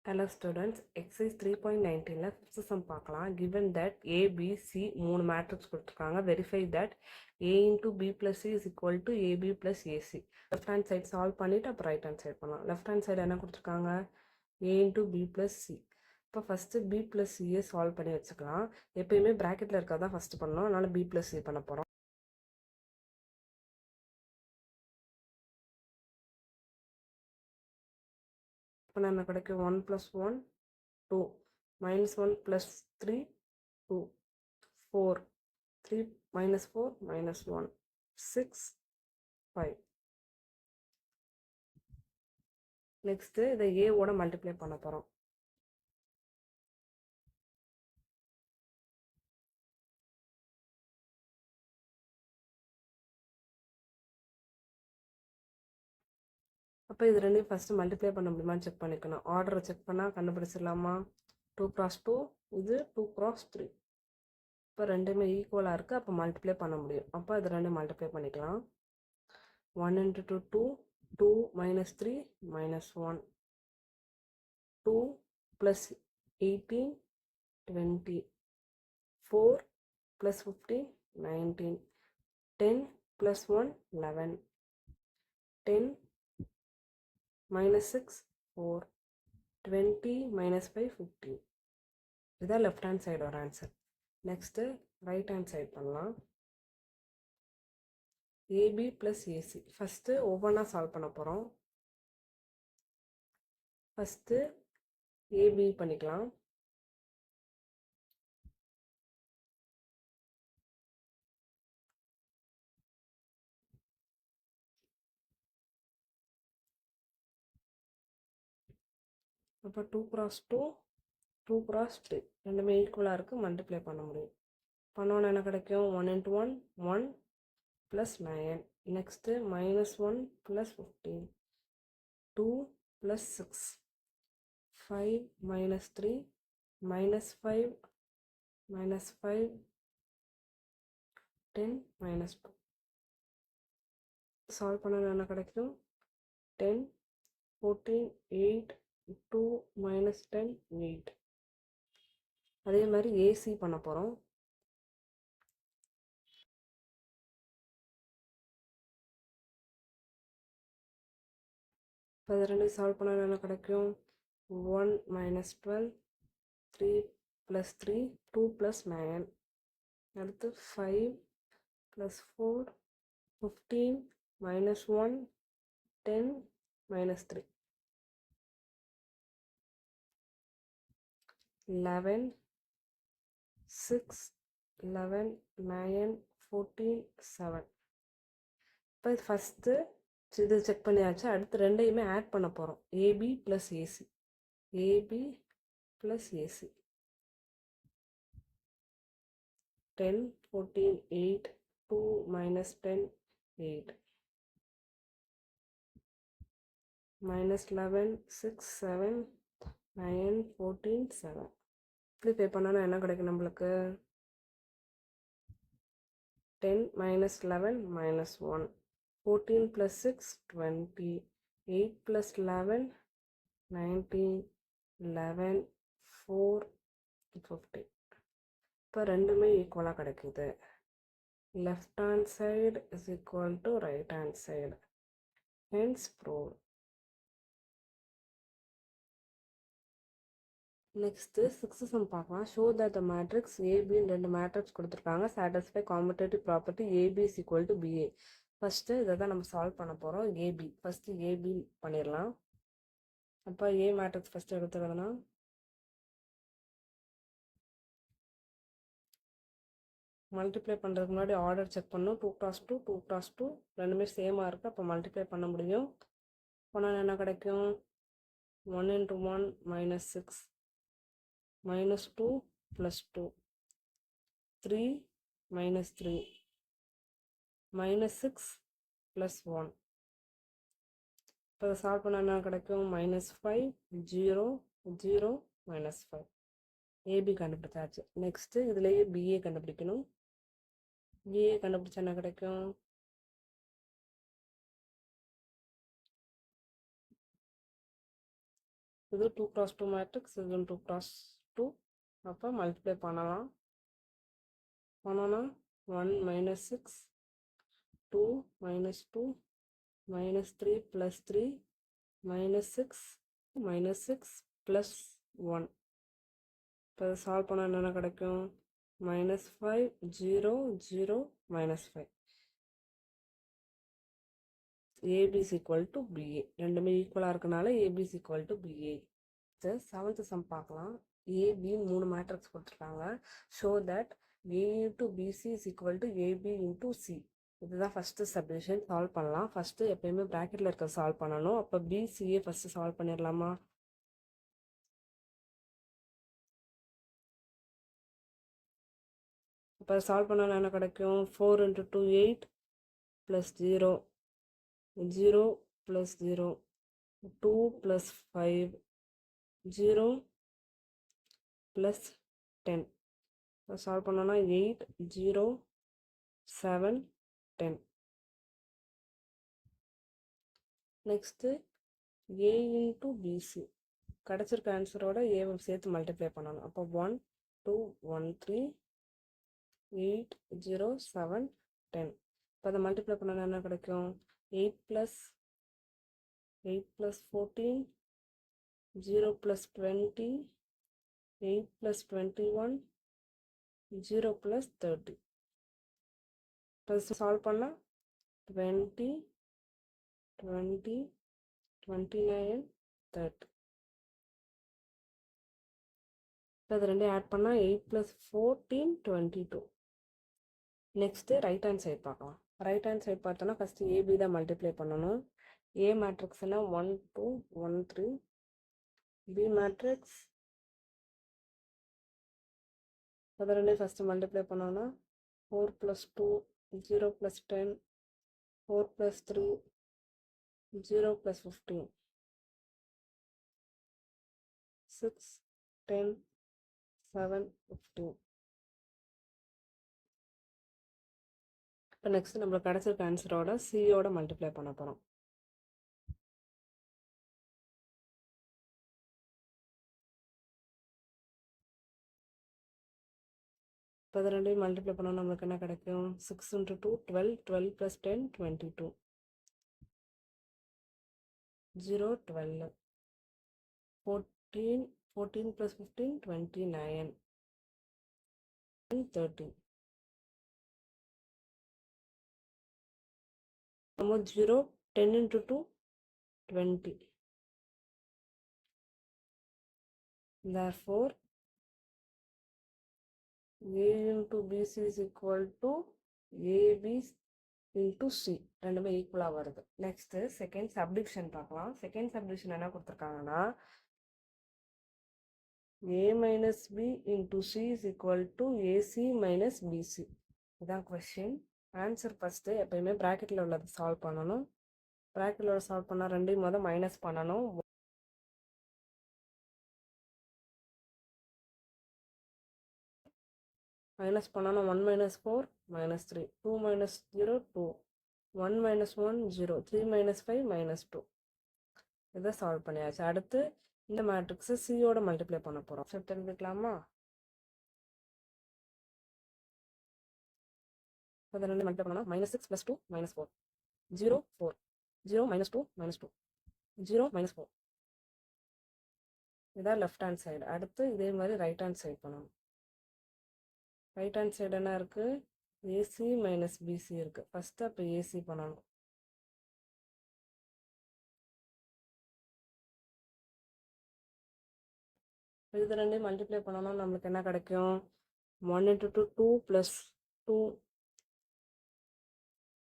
Hello students, exercise 3.19 fifth sum பார்க்கலாம். Given that A, B, C மூணு matrix கொடுத்துருக்காங்க. Verify that A into B plus C is equal to AB plus AC. Left hand side solve பண்ணிட்டு அப்புறம் right hand side பண்ணலாம். Left hand side என்ன கொடுத்துருக்காங்க? A into B plus C. இப்போ first B plus C solve பண்ணி வச்சுக்கலாம். எப்பயுமே ப்ராக்கெட்டில் இருக்கதான் ஃபஸ்ட்டு பண்ணணும். அதனால் B plus C பண்ண போகிறோம். இப்போ என்ன கிடைக்கும்? 1 plus 1 2 minus 1 plus 3 2 4 3 minus 4 minus 1 6 5. Next இதை A ஓட மல்டிப்ளை பண்ண போகிறோம். அப்போ இது ரெண்டையும் ஃபஸ்ட்டு மல்டிப்ளை பண்ண முடியுமான்னு செக் பண்ணிக்கணும். ஆர்டரை செக் பண்ணால் கண்டுபிடிச்சிடலாமா? 2 cross 2 இது 2 cross 3. இப்போ ரெண்டுமே ஈக்குவலாக இருக்குது. அப்போ மல்டிப்ளை பண்ண முடியும். அப்போ இது ரெண்டும் மல்டிப்ளை பண்ணிக்கலாம். 1 into 2 2 2 minus 3 minus 1 2 plus 18 20 4 plus 15 19 10 plus 1 11 10 minus 6 4 20 minus 5 15. இதுதான் லெஃப்ட் ஹேண்ட் சைடோட answer. Next right hand side பண்ணலாம். ஏபி ப்ளஸ் ஏசி ஃபஸ்ட்டு ஒவ்வொன்றா சால்வ் பண்ண போகிறோம். ஃபஸ்ட்டு ஏபி பண்ணிக்கலாம். அப்போ 2 cross 2 2 cross 3 ரெண்டுமே ஈக்குவலாக இருக்குது. மல்டிப்ளை பண்ண முடியும். பண்ணோன்னு என்ன கிடைக்கும்? 1 into 1 1 plus 9. Next minus 1 plus 15 2 plus 6 5 minus 3 minus 5 minus 5 10 minus 2. Solve பண்ணணும் என்ன கிடைக்கும்? 10 14 8 2 minus 10 8. அதே மாதிரி ஏசி பண்ண போகிறோம். இப்போ இது ரெண்டு சால்வ் பண்ணணும் என்ன கிடைக்கும்? 1 minus 12 3 plus 3 2 plus 9. அடுத்து 5 plus 4 15 minus 1 10 minus 3 11 6 11 9 14 7. இப்போ இது ஃபஸ்ட்டு இது செக் பண்ணியாச்சு. அடுத்து ரெண்டையுமே ஆட் பண்ண போகிறோம். AB plus AC AB plus AC 10 14 8 2 minus 10 8 minus 11 6 7 9 14 7. இப்படி பே பண்ணோன்னா என்ன கிடைக்கும் நம்மளுக்கு? 10 minus 11 minus 1 14 plus 6 20 8 plus 11 19 11 4 50. இப்போ ரெண்டுமே ஈக்குவலாக கிடைக்குது. Left hand side is equal to right hand side. Hence proved. Next sixth sum பார்க்கலாம். ஷோ தட் த மேட்ரிக்ஸ் ஏபின்னு ரெண்டு மேட்ரிக்ஸ் கொடுத்துருக்காங்க. Satisfy commutative property AB is equal to BA. First இதை தான் நம்ம சால்வ் பண்ண போகிறோம். ஏபி ஃபஸ்ட்டு ஏபி பண்ணிடலாம். அப்போ ஏ மேட்ரிக்ஸ் ஃபஸ்ட்டு எடுத்துக்கிறதுனா மல்டிப்ளை பண்ணுறதுக்கு முன்னாடி ஆர்டர் செக் பண்ணணும். 2 cross 2 2 cross 2 ரெண்டுமே சேமாக இருக்குது. அப்போ மல்டிப்ளை பண்ண முடியும். போனால் என்ன கிடைக்கும்? 1 into 1 minus 6 minus 2 plus 2 3 minus 3 minus 6 plus 1. இப்போ சால்வ் பண்ண என்ன கிடைக்கும்? -5 0 0 -5. ஏபி கண்டுபிடிச்சாச்சு. நெக்ஸ்ட்டு இதுலேயே பிஏ கண்டுபிடிக்கணும். பிஏ கண்டுபிடிச்சா என்ன கிடைக்கும்? இது 2x2 மேட்ரிக்ஸ், இது 2x2. அப்போ மல்டிப்ளை பண்ணலாம். 1 - 6, 2 - 2 -3 + 3 -6 -6 + 1. இப்போ சால்வ் பண்ணால் என்னென்ன கிடைக்கும்? -5 0 0 -5. AB = BA. ரெண்டுமே ஈக்குவலாக இருக்கனால AB = BA. செவன்த் சம் பார்க்கலாம். AB 3 மேட்ரிக்ஸ் கொடுத்துருக்காங்க. Show that A × BC = AB × C. இதுதான் ஃபஸ்ட்டு சப்டிவிஷன். சால்வ் பண்ணலாம். ஃபஸ்ட்டு எப்பயுமே ப்ராக்கெட்டில் இருக்க சால்வ் பண்ணணும். அப்போ BCA ஃபஸ்ட்டு சால்வ் பண்ணிடலாமா? இப்போ சால்வ் பண்ணால் என்ன கிடைக்கும்? 4 × 2 8 + 0 0 + 0 2 + 5 0 + 10. சால்வ் பண்ணோன்னா 8 0 7 10. நெக்ஸ்ட்டு A × BC கிடச்சிருக்க ஆன்சரோட ஏவை சேர்த்து மல்டிப்ளை பண்ணணும். அப்போ 1 2 1 3 8 0 7 10. இப்போ அதை மல்டிப்ளை பண்ணால் என்ன கிடைக்கும்? 8 + 14 0 + 20 8 + 21 0 + 30. இப்போ சால்வ் பண்ணால் 20 20 29 30. இப்போ அது ரெண்டையும் ஆட் பண்ணால் 8 + 14 22. நெக்ஸ்ட்டு ரைட் ஹேண்ட் சைட் பார்க்கலாம். ரைட் ஹேண்ட் சைட் பார்த்தோன்னா ஃபஸ்ட்டு AB தான் மல்டிப்ளை பண்ணணும். A மேட்ரிக்ஸ்னால் 1 2 1 3. B மேட்ரிக்ஸ் அது ரெண்டையும் ஃபஸ்ட்டு மல்டிப்ளை பண்ணோன்னா 4 + 2 0 + 10 4 + 3 0 + 15 6 10 7 15. இப்போ நெக்ஸ்ட் நம்மளுக்கு கிடச்சிருக்க ஆன்சரோட சியோட மல்டிப்ளை பண்ண போகிறோம். இப்போ அது ரெண்டையும் மல்டிப்ளை பண்ணால் நம்மளுக்கு என்ன கிடைக்கும்? 6 × 2 12 12 + 10 22 0 12 14 14 + 15 29 13. நம்ம 0 10 × 2 20. Therefore A × BC = AB × C. ரெண்டுமே ஈக்குவலாக வருது. நெக்ஸ்ட்டு செகண்ட் சப்டிவிஷன் பார்க்கலாம். செகண்ட் சப்டிவிஷன் என்ன கொடுத்துருக்காங்கன்னா A - B × C = AC - BC. இதுதான் கொஸ்டின். ஆன்சர் ஃபஸ்ட்டு எப்பயுமே ப்ராக்கெட்டில் உள்ளது சால்வ் பண்ணணும். ப்ராக்கெட்டில் உள்ள சால்வ் பண்ணால் ரெண்டையும் முதல் மைனஸ் பண்ணணும். மைனஸ் பண்ணணும். 1 - 4 -3 2 - 0 2 1 - 1 0 3 - 5 -2. இதை சால்வ் பண்ணியாச்சு. அடுத்து இந்த மேட்ரிக்ஸை சியோட மல்டிப்ளை பண்ண போகிறோம். சரி தெரிஞ்சுக்கலாமா? அதை ரெண்டு மல்டிப்ளை பண்ணோம்னா -6 + 2 -4 0 4 0 -2 -2 0 -4. இதான் லெஃப்ட் ஹேண்ட் சைடு. அடுத்து இதே மாதிரி ரைட் ஹேண்ட் சைடு பண்ணணும். ரைட் ஹேண்ட் சைடு என்ன இருக்குது? AC - BC இருக்குது. ஃபஸ்ட்டு அப்போ AC பண்ணணும். இது ரெண்டையும் மல்டிப்ளை பண்ணோம்னா நம்மளுக்கு என்ன கிடைக்கும்? 1 × 2 2 + 2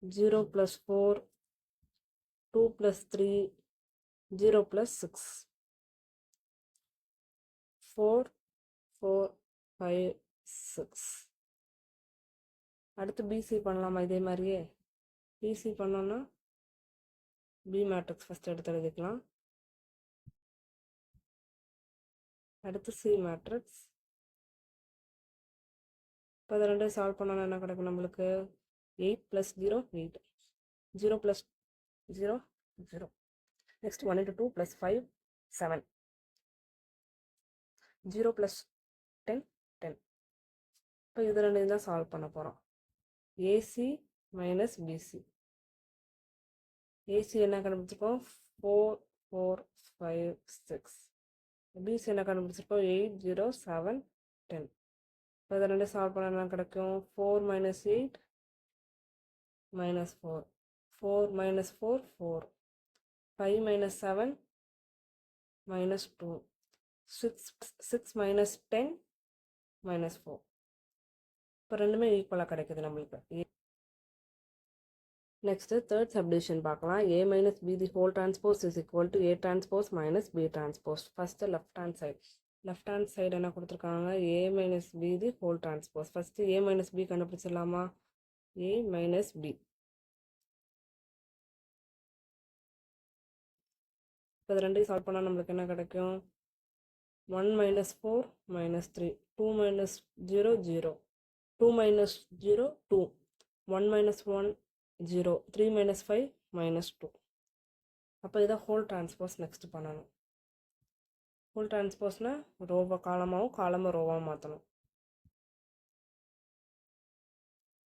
0 + 4 2 + 3 0 + 6 4 4 5 6. அடுத்து BC பண்ணலாமா? இதே மாதிரியே BC பண்ணோன்னா B மேட்ரிக்ஸ் ஃபஸ்ட் எடுத்து எழுதிக்கலாம். அடுத்து C மேட்ரிக்ஸ். இப்போ அதை ரெண்டையும் சால்வ் பண்ணோன்னா என்ன கிடைக்கும் நம்மளுக்கு? 8 + 0 8 0 + 0 0. நெக்ஸ்ட் 1 × 2 + 5 7 0 + 10 10. இப்போ இது ரெண்டையும் தான் சால்வ் பண்ண போகிறோம். AC minus PC. ஏசி என்ன கண்டுபிடிச்சிருக்கோம்? 4 4 5 6. பிசி என்ன கண்டுபிடிச்சிருக்கோம்? 8 0 7 10. இப்போ இதை ரெண்டு சால்வ் பண்ண என்ன கிடைக்கும்? 4 - 8 -4. 4 - 4 4. 5 - 7 -2. 6 - 10 -4. இப்போ ரெண்டுமே ஈக்குவலாக கிடைக்குது நம்மளுக்கு. நெக்ஸ்ட்டு தேர்ட் சப்டிவிஷன் பார்க்கலாம். A minus B the whole transpose is equal to A transpose minus B transpose. First left hand side. Left hand side என்ன கொடுத்துருக்காங்க? A minus B the whole transpose. First A minus B கண்டுபிடிச்சிடலாமா? A minus B. இப்போ இது ரெண்டையும் solve பண்ணால் நம்மளுக்கு என்ன கிடைக்கும்? 1 - 4 - 3. 2 - 0 0. 2 - 0 2. 1 - 1 0. 3 - 5 -2. அப்போ இதை ஹோல் டிரான்ஸ்போஸ் நெக்ஸ்ட் பண்ணணும். ஹோல் டிரான்ஸ்போஸ்னால் ரோவை காலமாகவும் காலமாக ரோவாகவும் மாற்றணும்.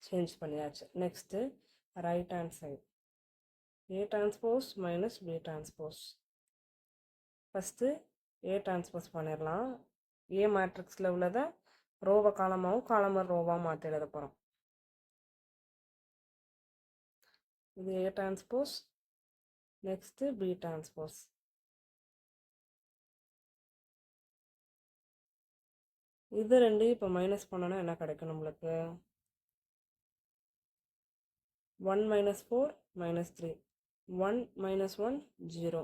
சேஞ்ச் பண்ணியாச்சு. Next right hand side. A transpose minus B transpose. First A transpose பண்ணிடலாம். A மேட்ரிக்ஸில் உள்ளதை ரோவை காலமாகவும் காலமாக ரோவாக மாற்றி எழுத போகிறோம். இது A transpose. Next B transpose. இது ரெண்டையும் இப்போ மைனஸ் பண்ணோன்னா என்ன கிடைக்கும் நம்மளுக்கு? 1 - 4 - 3. 1 - 1 0.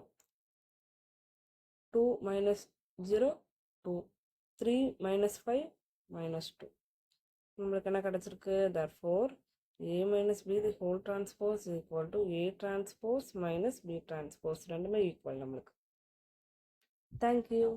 2 - 0 2. 3 - 5 -2. நம்மளுக்கு என்ன கிடச்சிருக்கு? therefore A minus B the whole transpose is equal to A transpose minus B transpose. ரெண்டுமே ஈக்குவல் நம்மளுக்கு. தேங்க்யூ.